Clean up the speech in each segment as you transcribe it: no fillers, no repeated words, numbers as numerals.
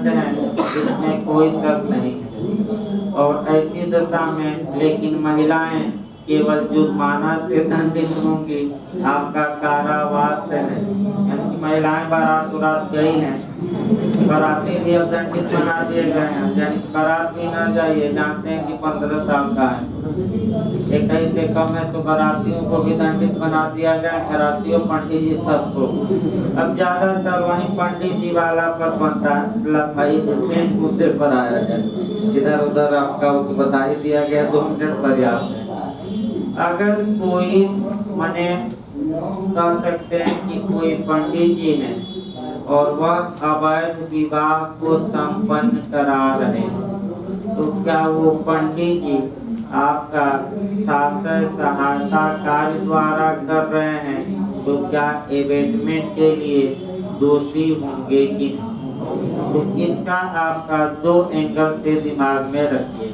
दंड है, इसमें कोई शक नहीं है। और ऐसी दशा में लेकिन महिलाएं केवल जुर्माना से दंडित होंगी, आपका कारावास से नहीं। यानी कि महिलाएं बारात उरात गई हैं, बाराती भी अब दंडित बना दिए गए हैं, यानी बारात भी ना जाइए, जानते हैं कि 15 साल का है, 21 से कम है तो बारातियों को भी दंडित बना दिया गया, घरातियों पंडित जी सबको। अब ज्यादातर वहीं पंडित जी वाला पर बनता है, भाई मेन मुद्दे पर आया जाए, इधर उधर आपका बता ही दिया गया, 2 मिनट पर्याप्त है। अगर कोई मने कह सकते हैं कि कोई पंडित जी है और वह अवैध विवाह को संपन्न करा रहे हैं, तो क्या वो पंडित जी आपका शास्त्र सहायता कार्य द्वारा कर रहे हैं, तो क्या एबेटमेंट के लिए दोषी होंगे कि नहीं? तो इसका आपका 2 एंगल से दिमाग में रखिए।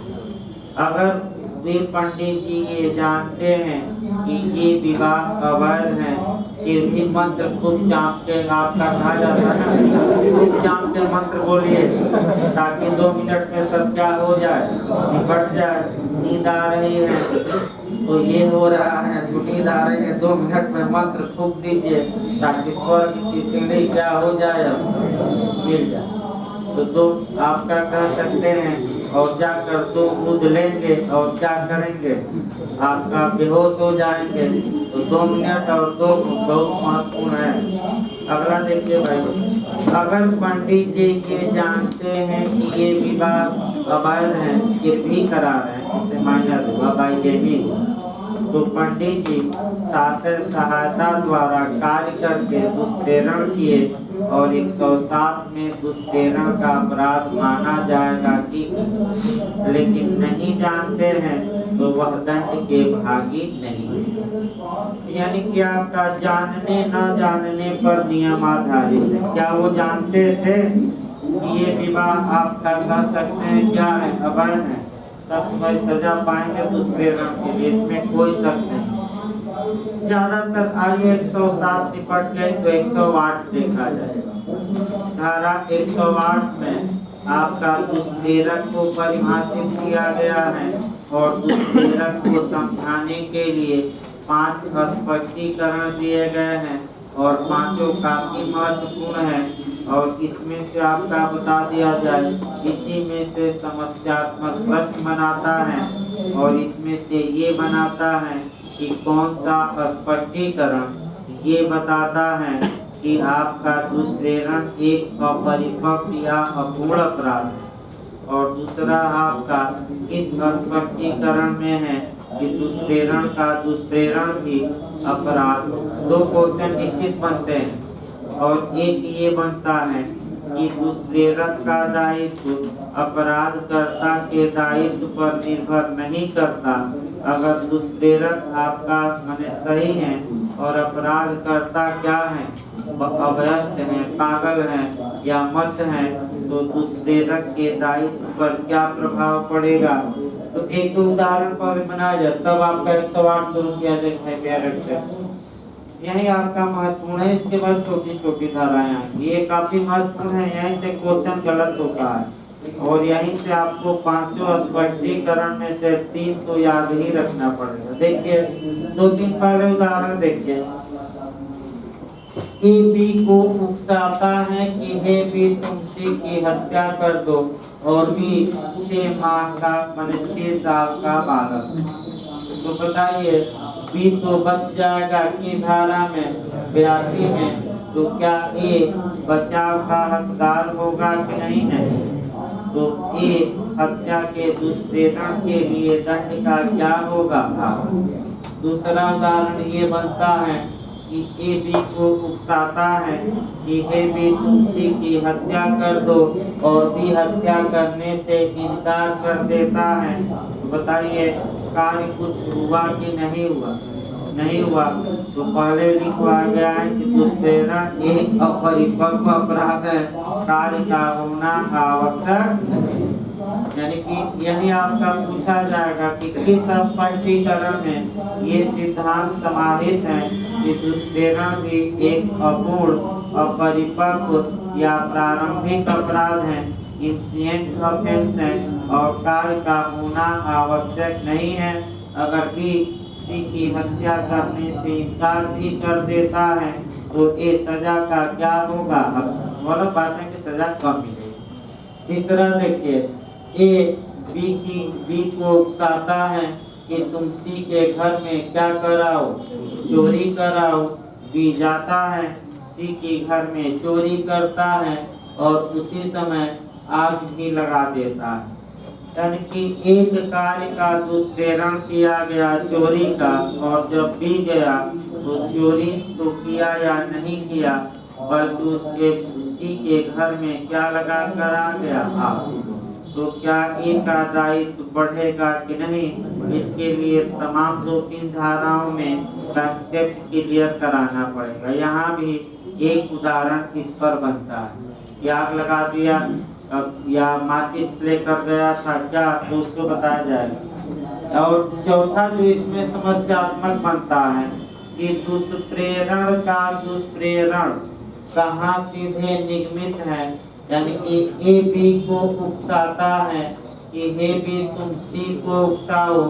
अगर वे पंडित जी ये जानते हैं कि ये विवाह अवैध है, फिर भी मंत्र खूब चाप के, आपका कहा जाता है ना, खूब चाप के मंत्र बोलिए ताकि 2 मिनट में सब क्या हो जाए, निपट जाए। नींद आ रही है तो ये हो रहा है, तो नींद आ रही है, 2 मिनट में मंत्र खूब दीजिए ताकि स्वर्ग की सीढ़ी क्या हो जाए, मिल जाए। तो 2 आपका कह सकते हैं, और जाकर 2 कूद लेंगे और क्या करेंगे, आपका बेहोश हो जाएंगे। तो 2 मिनट और 2 बहुत महत्वपूर्ण है। अगला देखिए भाई, अगर पंडित जी ये जानते हैं कि ये विवाह अवैध है फिर भी करा रहे हैं, इसे माइनस हुआ बाई जेमी, तो पंडित जी शास्त्र सहायता द्वारा कार्य करके दुष्प्रेरण किए और 107 में दुष्प्रेरण का अपराध माना जाएगा कि, लेकिन नहीं जानते हैं तो वह दंड के भागी नहीं। यानी कि आपका जानने न जानने पर नियम आधारित है। क्या वो जानते थे कि ये विवाह आपका कह सकते हैं क्या है, अवैध है, तब वह सजा पाएंगे दुष्प्रेरण के लिए, इसमें कोई शक नहीं। ज्यादातर आइए 107 निपट गए तो 108 देखा जाएगा। धारा 108 में आपका दुष्प्रेरक को परिभाषित किया गया है और दुष्प्रेरक को समझाने के लिए 5 स्पष्टीकरण दिए गए हैं और 5 काफी महत्वपूर्ण है। और इसमें से आपका बता दिया जाए, इसी में से समस्यात्मक प्रश्न बनाता है और इसमें से ये बनाता है कि कौन सा स्पष्टीकरण ये बताता है कि आपका दुष्प्रेरण एक अपरिपक्व या अपूर्ण अपराध है, और दूसरा आपका इस स्पष्टीकरण में है कि दुष्प्रेरण का दुष्प्रेरण भी अपराध। 2 क्वेश्चन निश्चित बनते हैं और एक ये बनता है कि दुष्प्रेरक का दायित्व अपराधकर्ता के दायित्व पर निर्भर नहीं करता। अगर दुष्प्रेरक आपका माने सही है और अपराधकर्ता क्या है, अभ्यस्त है, पागल है या मत है, तो दुष्प्रेरक के दायित्व पर क्या प्रभाव पड़ेगा। तो एक उदाहरण पर बनाया जाए तब आपका 108 शुरू किया जाए पैरेट से। यही आपका महत्वपूर्ण है। इसके बाद छोटी छोटी धाराएं आएंगी, ये काफी महत्वपूर्ण है, यहीं से क्वेश्चन गलत होता है और यहीं से आपको 5 स्पष्टीकरण में से 3 तो याद ही रखना पड़ेगा। देखिए 2-3 पहले उदाहरण देखिए। ए बी को उकसाता है कि हे बी तुम सी की हत्या कर दो, और बी 6 माह का माने 6 साल का बालक। तो बताइए बी तो बच जाएगा कि धारा में 82 में, तो क्या ए बचाव का हकदार होगा कि नहीं? नहीं। तो ए हत्या के दुष्प्रेरण के लिए दंड का क्या होगा? दूसरा उदाहरण ये बनता है कि ए बी को उकसाता है कि हे बी तुम सी की हत्या कर दो, और बी हत्या करने से इनकार कर देता है। तो बताइए कार्य कुछ हुआ कि नहीं हुआ? नहीं हुआ। तो पहले लिखवा गया है कि दुष्प्रेरण एक अपरिपक्व अपराध है, कार्य का होना आवश्यक। यानी कि यही आपका पूछा जाएगा कि किस स्पष्टीकरण में ये सिद्धांत समाहित है कि दुष्प्रेरण भी एक अपूर्ण, अपरिपक्व या प्रारंभिक अपराध हैं, इंसिडेंट ऑफेंस हैं और कार्य का होना आवश्यक नहीं है। अगर भी किसी की हत्या करने से इनकार भी कर देता है तो ये सजा का क्या होगा? मतलब बात है कि सजा कम मिलेगी। तीसरा देखिए, ए बी को उकसाता है कि तुम सी के घर में क्या कराओ? चोरी कराओ। बी जाता है, सी के घर में चोरी करता है और उसी समय आग भी लगा देता है। यानी कि एक कार्य का दुष्प्रेरण किया गया चोरी का, और जब भी गया तो चोरी तो किया या नहीं किया, बल्कि उसके उसी के घर में क्या लगा कर आ गया? आग। तो क्या एक का दायित्व बढ़ेगा कि नहीं? इसके लिए तमाम 2-3 धाराओं में कंसेप्ट क्लियर कराना पड़ेगा। यहाँ भी एक उदाहरण इस पर बनता है। आग लगा दिया या माचिस लेकर गया था क्या, तो उसको बताया जाएगा। और चौथा जो इसमें समस्यात्मक बनता है कि दुष्प्रेरण का दुष्प्रेरण कहाँ सीधे निगमित है। यानी कि ए बी को उकसाता है कि हे बी तुम सी को उकसाओ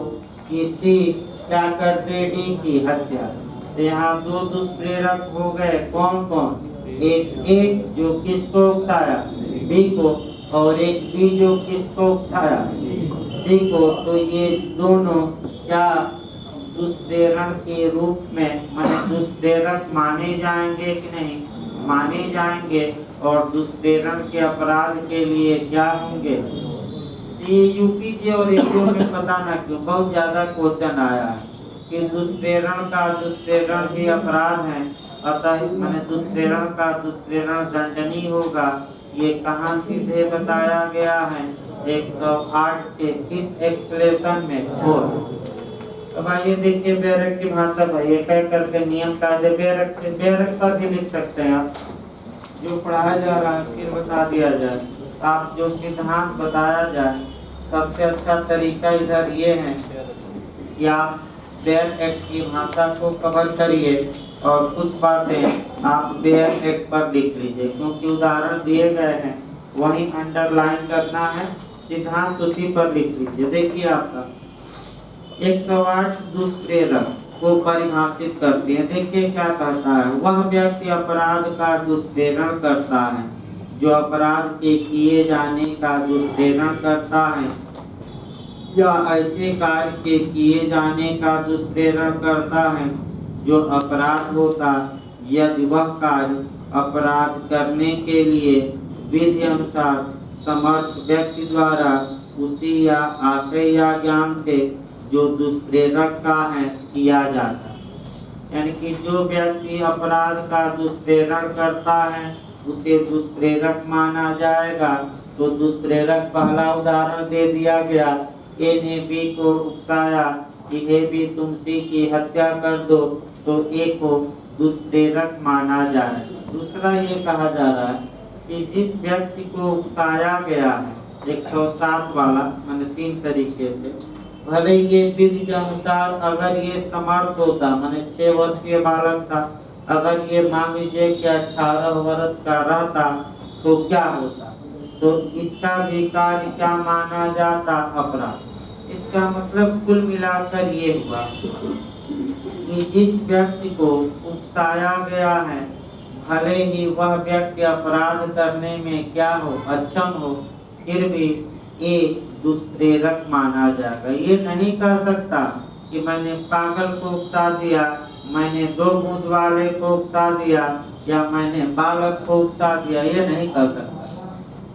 कि सी क्या कर दे? डी की हत्या। तो यहाँ 2 दुष्प्रेरक हो गए। कौन कौन? एक ए जो किसको उकसाया? बी को, और एक बी जो किसको उकसाया? सी को। तो ये दोनों क्या दुष्प्रेरण के रूप में माने दुष्प्रेरक माने जाएंगे कि नहीं? माने जाएंगे। और दुष्प्रेरण के अपराध के लिए क्या होंगे? ये यूपीजी और एपीओ में पता ना क्यों बहुत ज्यादा क्वेश्चन आया है कि दुष्प्रेरण का दुष्प्रेरण भी अपराध है, अतः मैंने दुष्प्रेरण का दुष्प्रेरण दंडनीय होगा। ये कहाँ सीधे बताया गया है? 108 के किस एक्सप्रेशन में? 4। अब आइए देखिए बैरक की भाषा भाई एक एक करके नियम कायदे बैरक पर भी लिख सकते हैं आप। जो पढ़ाया जा रहा है फिर बता दिया जाए, आप जो सिद्धांत बताया जाए। सबसे अच्छा तरीका इधर ये है कि आप बेयर एक्ट की भाषा को कवर करिए और कुछ बातें आप बेयर एक्ट पर लिख लीजिए, क्योंकि उदाहरण दिए गए हैं वही अंडरलाइन करना है, सिद्धांत उसी पर लिख लीजिए। देखिए आपका 108 दुष्प्रेरक को परिभाषित करती है। देखिए क्या कहता है? वह व्यक्ति अपराध का दुष्प्रेरण करता है जो अपराध के किए जाने का दुष्प्रेरण करता है या ऐसे कार्य के किए जाने का दुष्प्रेरण करता है जो अपराध होता, यदि वह कार्य अपराध करने के लिए विधि अनुसार समर्थ व्यक्ति द्वारा उसी या आशय या ज्ञान से जो दुष्प्रेरक का है किया जाता है। यानी कि जो व्यक्ति अपराध का दुष्प्रेरण करता है उसे दुष्प्रेरक माना जाएगा। तो दुष्प्रेरक पहला उदाहरण दे दिया गया, ए ने बी को उकसाया कि हे बी तुम सी की हत्या कर दो, तो ए को दुष्प्रेरक माना जाए। दूसरा ये कहा जा रहा है कि जिस व्यक्ति को उकसाया गया है 107 वाला मैंने 3 तरीके से, भले ये विधि के अनुसार अगर ये समर्थ होता माने 6 वर्षीय बालक था, अगर ये मान लीजिए कि 18 वर्ष का रहता तो क्या होता? तो इसका भी कार्य क्या माना जाता? अपराध। इसका मतलब कुल मिलाकर ये हुआ कि जिस व्यक्ति को उकसाया गया है भले ही वह व्यक्ति अपराध करने में क्या हो? अक्षम हो, फिर भी एक दुष्प्रेरक माना जाएगा। ये नहीं कह सकता कि मैंने पागल को उकसा दिया, मैंने 2 मूंद वाले को उकसा दिया या मैंने बालक को उकसा दिया, ये नहीं कह सकता।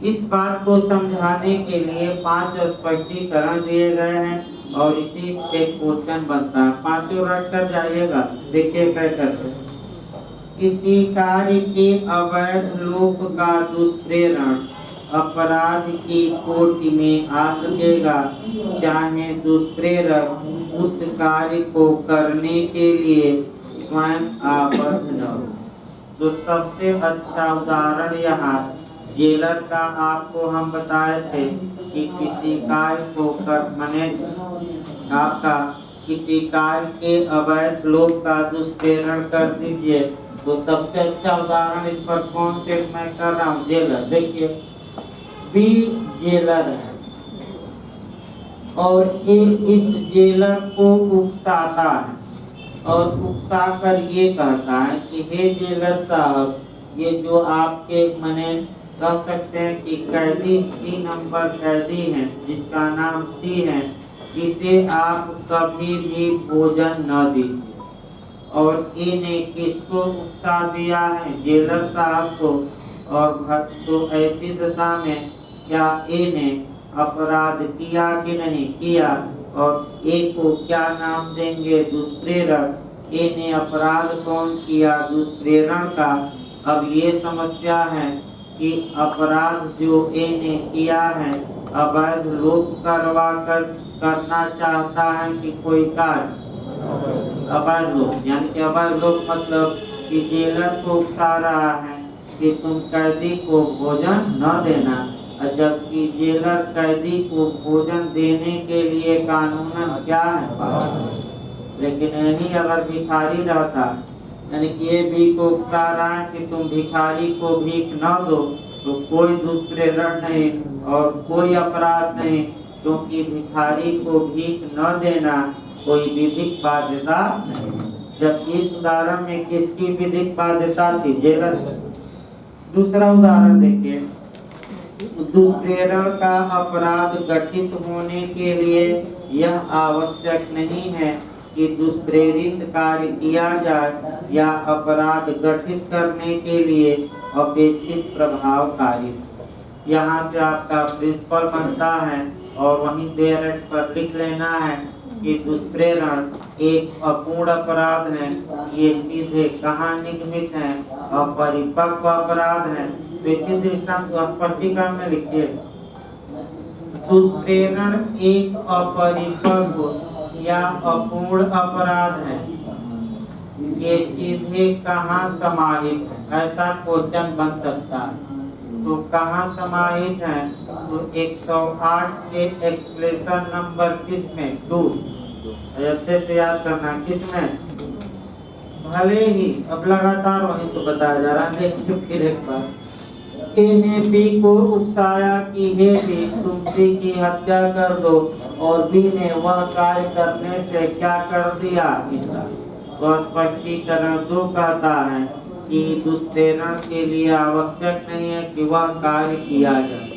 इस बात को समझाने के लिए 5 स्पष्टीकरण दिए गए हैं और इसी से क्वेश्चन बनता है। 5 रट कर जाइएगा। देखिए क्या करते हैं। किसी कार्य के अवैध लोप का दुष्प्रेरण अपराध की कोटि में आ सकेगा, चाहे दुष्प्रेरक उस कार्य को करने के लिए स्वयं आबद्ध न हो। तो सबसे अच्छा उदाहरण यहाँ जेलर का आपको हम बताए थे कि किसी कार्य को कर माने आपका किसी कार्य के अवैध लोप का दुष्प्रेरण कर दीजिए तो सबसे अच्छा उदाहरण इस पर कौन से मैं कर रहा हूँ, जेलर। देखिए बी जेलर है और ए इस जेलर को उकसाता है और उकसा कर ये कहता है कि हे जेलर साहब, ये जो आपके मने कह सकते हैं कि कैदी सी नंबर कैदी है जिसका नाम सी है, इसे आप कभी भी भोजन न दीजिए। और ए ने किसको उकसा दिया है, जेलर साहब को। और तो ऐसी दशा में क्या ए ने अपराध किया कि नहीं किया, और ए को क्या नाम देंगे, दुष्प्रेरक। ए ने अपराध कौन किया, दुष्प्रेरण का। अब ये समस्या है कि अपराध जो ए ने किया है अवैध लोप करवा कर करना चाहता है कि कोई कार्य अवैध लोप, यानी कि अवैध लोप मतलब कि जेलर को उकसा रहा है कि तुम कैदी को भोजन न देना, जबकि जेलर कैदी को भोजन देने के लिए कानूनन क्या है। लेकिन यही अगर भिखारी रहता, यानी कि ये भी को उकसा रहा है कि तुम भिखारी को भीख न दो, तो कोई दुष्प्रेरण नहीं और कोई अपराध नहीं, क्योंकि भिखारी को भीख न देना कोई विधिक बाध्यता नहीं। जब इस उदाहरण में किसकी विधिक बाध्यता थी, जेलर। दूसरा उदाहरण देखिए, दुष्प्रेरण का अपराध गठित होने के लिए यह आवश्यक नहीं है कि दुष्प्रेरित कार्य किया जाए या अपराध गठित करने के लिए अपेक्षित प्रभावकारी। यहाँ से आपका प्रिंसिपल बनता है और वहीं डेरेक्ट पर लिख लेना है कि दुष्प्रेरण एक अपूर्ण अपराध है। ये सीधे कहाँ निगमित है, अपरिपक्व अपराध है। तो इसी दृष्टांत स्पष्टीकरण में लिखिए, दुष्प्रेरण एक अपरिपक्व या अपूर्ण अपराध है। ये सीधे कहाँ समाहित है, ऐसा क्वेश्चन बन सकता है। तो कहाँ समाहित है, तो 108 के एक्सप्रेशन नंबर किसमें, 2। अच्छे से याद करना किसमें, भले ही अब लगातार वहीं तो बताया जा रहा है। देखिए फिर एक बार, ए ने बी को उकसाया कि हे बी तुम सी की हत्या कर दो, और बी ने वह कार्य करने से क्या कर दिया, तो स्पष्टीकरण 2 कहता है कि दुष्प्रेरण के लिए आवश्यक नहीं है कि वह कार्य किया जाए।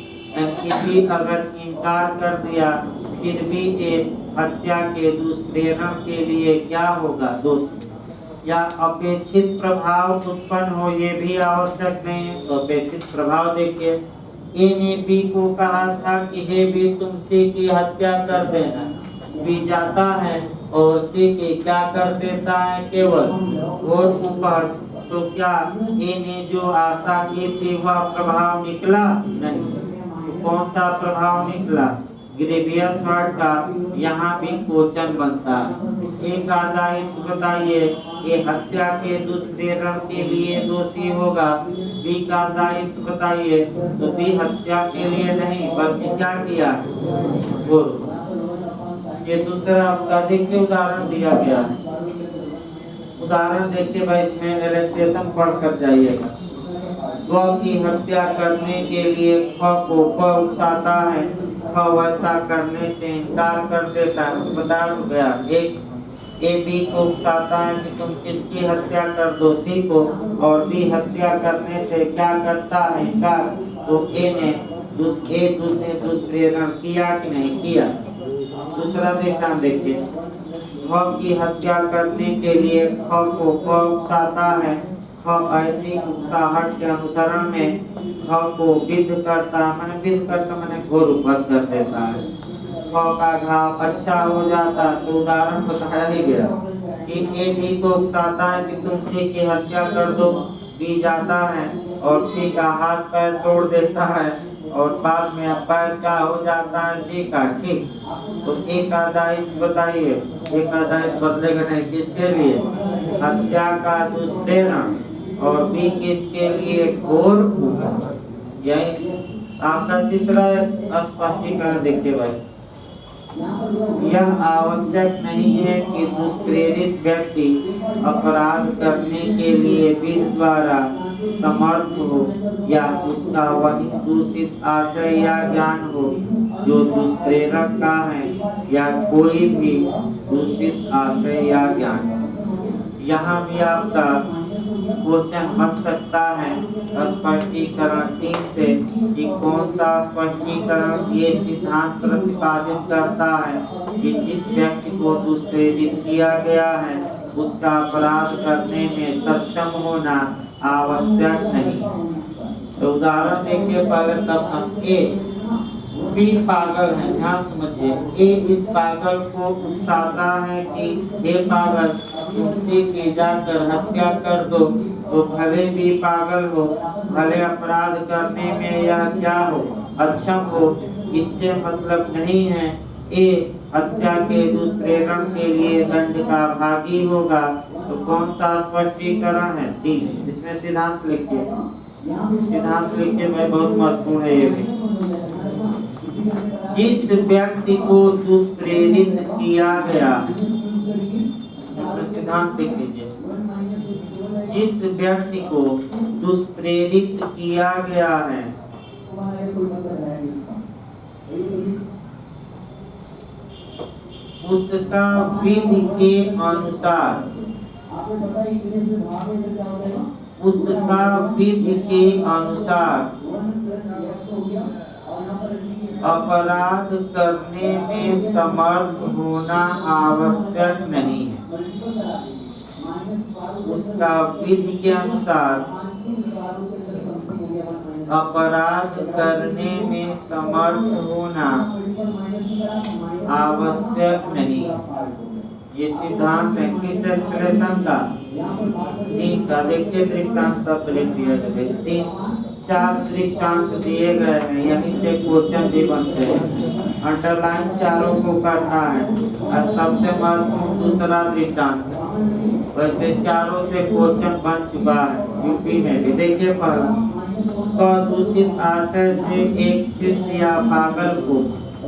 किसी अगर इनकार कर दिया फिर भी एक हत्या के दुष्प्रेरण के लिए क्या होगा, दोष या अपेक्षित प्रभाव उत्पन्न हो, ये भी आवश्यक नहीं है। तो अपेक्षित प्रभाव देखिए, ए ने बी को कहा था कि हे बी तुम सी की हत्या कर देना। बी जाता है और सी की क्या कर देता है, केवल घोर उपहत। तो क्या ए ने जो आशा की थी वह प्रभाव निकला, नहीं। तो कौन सा प्रभाव निकला, ग्रेवियस हर्ट का। यहाँ भी क्वेश्चन बनता है। एक आदायित्व बताइए, ये हत्या के दुष्प्रेरण के लिए दोषी होगा। बी का दायित्व बताइए, तो बी हत्या के लिए नहीं बल्कि क्या किया, ये दूसरा आपका देखिए उदाहरण दिया गया है। उदाहरण देखिए भाई, इसमें इलस्ट्रेशन पढ़ कर जाइएगा। गौ की हत्या करने के लिए ख को उकसाता है, ख वैसा करने से इनकार कर देता है। तो बता गया, एक ए बी को उकसाता है कि तुम किसकी हत्या कर दो, सी को, और बी हत्या करने से क्या करता है, इनकार। तो ए ने दुष्प्रेरण किया कि नहीं किया। दूसरा दृष्टांत देखिए, ख की हत्या करने के लिए ख को उकसाता है, ख ऐसी उकसाहट के अनुसरण में ख को विद्ध करता है, मैंने विद्ध करता मैंने घोर उपहत कर देता है। ख का घाव अच्छा हो जाता है। तो उदाहरण बताया ही गया कि ए बी को उकसाता है कि तुम सी की हत्या कर दो। बी जाता है और सी का हाथ पैर तोड़ देता है और बाद में पैर क्या हो जाता है, सी का, ठीक। तो एक दायित्व बताइए, एक दायित्व बदलेगा नहीं, किसके लिए, हत्या का दुष्प्रेरण, और बी किसके लिए, घोर उपहत। यही आपका तीसरा स्पष्टीकरण देखिए भाई। यह आवश्यक नहीं है कि दुष्प्रेरित व्यक्ति अपराध करने के लिए विधि द्वारा समर्थ हो या उसका वही दूषित आशय या ज्ञान हो जो दुष्प्रेरक का है, या कोई भी दूषित आशय या ज्ञान। यहाँ भी आपका क्वेश्चन बन सकता है स्पष्टीकरण 3 से कि कौन सा स्पष्टीकरण ये सिद्धांत प्रतिपादित करता है कि जिस व्यक्ति को दुष्प्रेरित किया गया है उसका अपराध करने में सक्षम होना आवश्यक नहीं। तो उदाहरण देखिए, पहले तब हम ए बी पागल है, ध्यान समझिए। ए इस पागल को उकसाता है कि हे पागल, तुमसे की जाकर हत्या कर दो, तो भले भी पागल हो, भले अपराध करने में यह क्या हो, अक्षम हो, इससे मतलब नहीं है ए हत्या के दुष्प्रेरण के लिए दंड का भागी होगा। तो कौन सा स्पष्टीकरण है? 3। इसमें सिद्धांत लिखिए, सिद्धांत लिखिए भाई, बहुत महत्वपूर्ण है ये भी। जिस व्यक्ति को दुष्प्रेरित किया गया, सिद्धांत लिख लीजिए, जिस व्यक्ति को दुष्प्रेरित किया गया है उसका विधि के अनुसार, उसका विधि के अनुसार अपराध करने में समर्थ होना आवश्यक नहीं है। उसका विधि के अनुसार अपराध करने में समर्थ होना आवश्यक नहीं। ये सिद्धांत है किस एक्सप्रेशन का? 3 का। देखिए दृष्टांत सब लिख दिया गया, 4 दृष्टांत दिए गए हैं, यहीं से क्वेश्चन भी बनते हैं। अंडरलाइन चारों को करना है। और सबसे महत्वपूर्ण दूसरा दृष्टांत, वैसे चारों से क्वेश्चन बन चुका है यूपी में भी। देखिए पहला, दूषित आशय से एक शिष्य या पागल को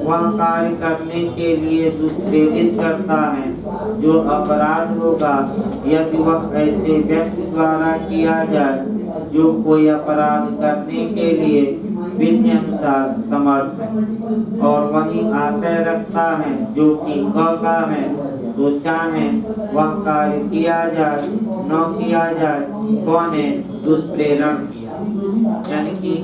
वह कार्य करने के लिए दुष्प्रेरित करता है जो अपराध होगा यदि वह ऐसे व्यक्ति द्वारा किया जाए जो कोई अपराध करने के लिए विधि अनुसार समर्थ है और वही आशय रखता है जो कि का है, तो चाहे वह कार्य किया जाए न किया जाए, कौन ने दुष्प्रेरण किया। यानी कि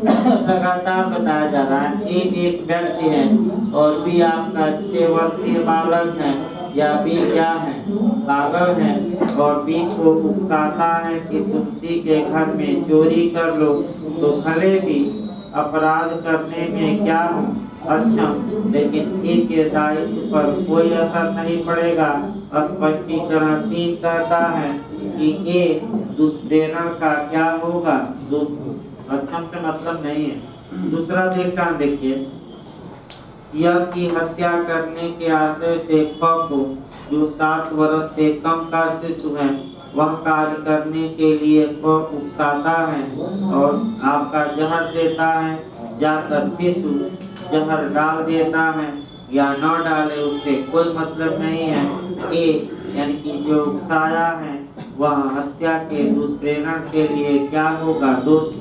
लगातार बताया जा रहा है, एक व्यक्ति है और भी आपका 6 वर्षीय बालक है, या भी क्या है, पागल है, और भी को उकसाता है कि तुलसी के घर में चोरी कर लो, तो भले भी अपराध करने में क्या हो, अक्षम, लेकिन एक के दायित्व पर कोई असर नहीं पड़ेगा। स्पष्टीकरण 3 कहता है कि ये दुष्प्रेरण का क्या होगा, अक्षम से मतलब नहीं है। दूसरा दृष्टांत देखिए, यह की हत्या करने के आशय से क को जो 7 वर्ष से कम का शिशु है वह कार्य करने के लिए क उकसाता है और आपका जहर देता है, जाकर शिशु जहर डाल देता है या न डाले उससे कोई मतलब नहीं है। ए यानी कि जो उकसाया है वह हत्या के दुष्प्रेरण के लिए क्या होगा, दोष।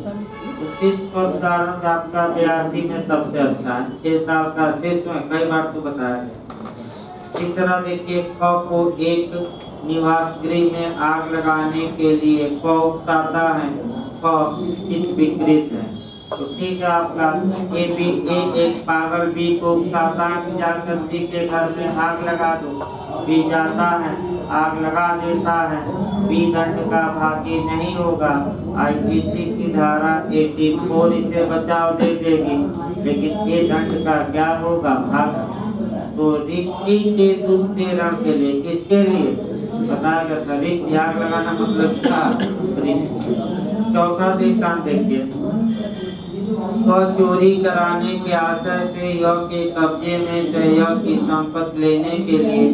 शिष्य का उदाहरण आपका 82 में सबसे अच्छा है, 6 साल का शिशु है, कई बार तो बताया गया। तीसरा देखिए, क को एक निवास गृह में आग लगाने के लिए क उकसाता है, क चित्त विकृत है, तो ठीक है आपका एक पागल बी को उकसाता है कि जाकर सी के घर में आग लगा दो, बी जाता है आग लगा देता है, बी दंड का भागी नहीं होगा। आईपीसी की धारा 84 इसे बचाव दे देगी, लेकिन ये दंड का क्या होगा, भाग। तो रिश्ती के दुष्प्रेरण के लिए, किसके लिए बताया गया था, रिश्ती आग लगाना मतलब क्या। चौथा दृष्टांत देखिए, चोरी कराने के आशय से यह के कब्जे में से यह की संपत्ति लेने के लिए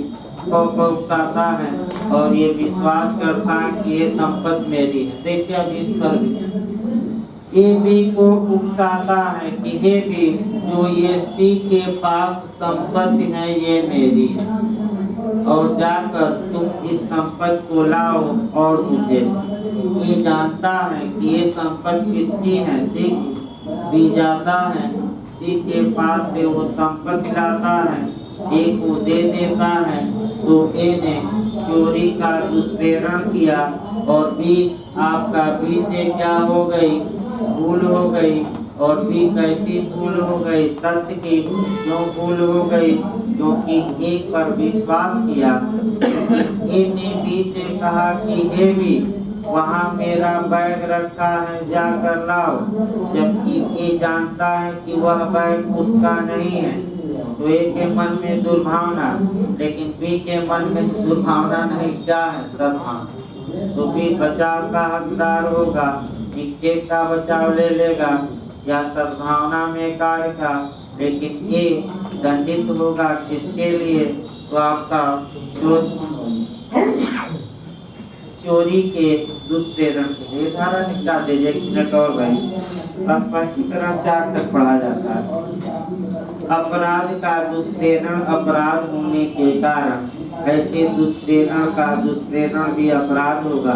को उकसाता है और ये विश्वास करता है कि ये संपत्ति मेरी है। देखिए अब इस पर ए बी को उकसाता है कि हे बी, जो ये सी के पास संपत्ति है ये मेरी, और जाकर तुम इस संपत्ति को लाओ और मुझे। ये जानता है कि ये संपत्ति किसकी है, सी भी जाता है, सी के पास से वो संपत्ति लाता है, ए को दे देता है। तो ए ने चोरी का दुष्प्रेरण किया और बी आपका बी से क्या हो गई, भूल हो गई। और बी कैसी भूल हो गई, तथ्य की क्यों भूल हो गई, क्योंकि एक पर विश्वास किया। ए ने बी से कहा कि हे बी, वहाँ मेरा बैग रखा है, जाकर लाओ, जबकि ए जानता है कि वह बैग उसका नहीं है। तो ए के मन में दुर्भावना, लेकिन बी के मन में दुर्भावना नहीं, क्या है, सद्भावना। तो बी बचाव का हकदार होगा, मिस्टेक का बचाव ले लेगा या सद्भावना में कार्य का, लेकिन ए दंडित होगा किसके लिए, तो आपका चोरी के दुष्प्रेरण के लिए। धारा निपटा दीजिए, 1 मिनट और भाई। स्पष्टीकरण 4 तक पढ़ा जाता है। अपराध का दुष्प्रेरण अपराध होने के कारण, ऐसे दुष्प्रेरण का दुष्प्रेरण भी अपराध होगा।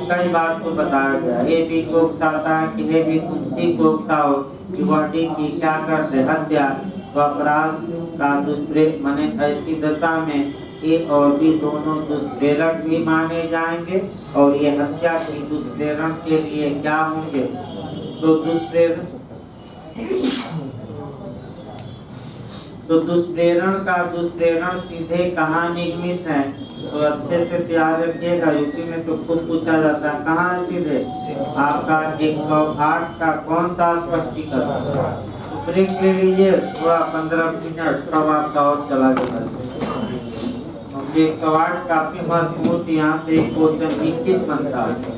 कई बार तो बताया गया, ए बी को उकसाता है कि हे बी तुम सी को उकसाओ कि वह डी की क्या कर दे, हत्या। तो अपराध का दुष्प्रेरण माने ऐसी दशा में ए और बी दोनों दुष्प्रेरक भी माने जाएंगे और ये हत्या की दुष्प्रेरण के लिए क्या होंगे, तो दुष्प्रेरण का दुष्प्रेरण सीधे कहाँ निगमित है, तो अच्छे से तैयार रखिएगा। यूपी में तो खूब पूछा जाता है, कहाँ सीधे, आपका 108 का कौन सा स्पष्टीकरण। तो ब्रेक ले लीजिए थोड़ा 15 मिनट, तब आपका और चला जाएगा। 108 काफी महत्वपूर्ण, यहाँ से एक क्वेश्चन 21 बनता है।